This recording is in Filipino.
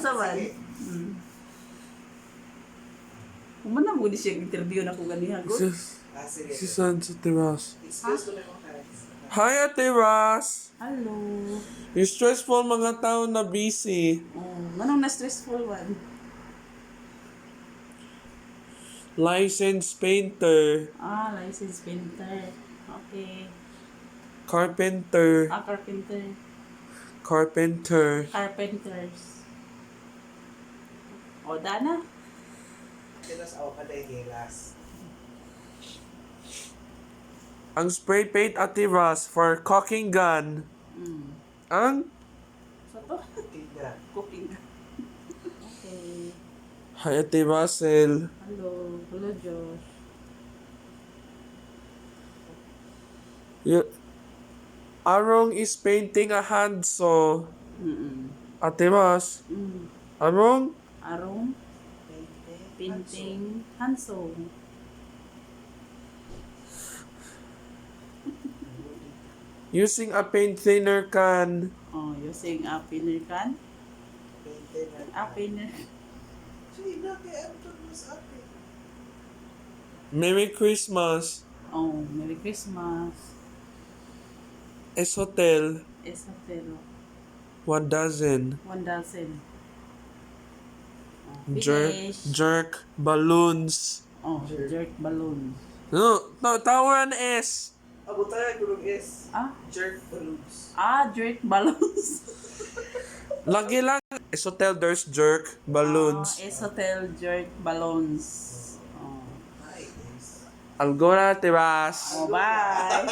Unsa man? Kumana mo di siya interview na ko ganiha ko. Si San sa Tiras. Excuse ko na mo guys. Hi, Ate Ras! Hello. Yung stressful mga tao na busy. Manong na stressful one? Licensed painter. License painter. Okay. Carpenter. Carpenter. Carpenter. Carpenters. O, Dana? Tinas ako pa dahil hilas. Ang spray paint Ate Ras for caulking gun. Ang Sa to? Tignan. Cooking. Okay. Hi, Ate Russell. Hello. Hello, Josh. Arong is painting a hand saw. Mm-mm. Ate Ras. Arong? Arong. Painting. Handsome. Using a paint thinner can. Using a pinner can. A pinner. Sino kaya ang tulos ate? Merry Christmas. Merry Christmas. Es hotel. Esotero. 1 dozen. 1 dozen. Jerk balloons. Jerk balloons. No, tawaran S. Abutay gulong is Ah? jerk balloons. Jerk balloons. Lagi lang. Es hotel, there's jerk balloons. Esotel jerk balloons. Hi guys. Algora Terrace. Bye.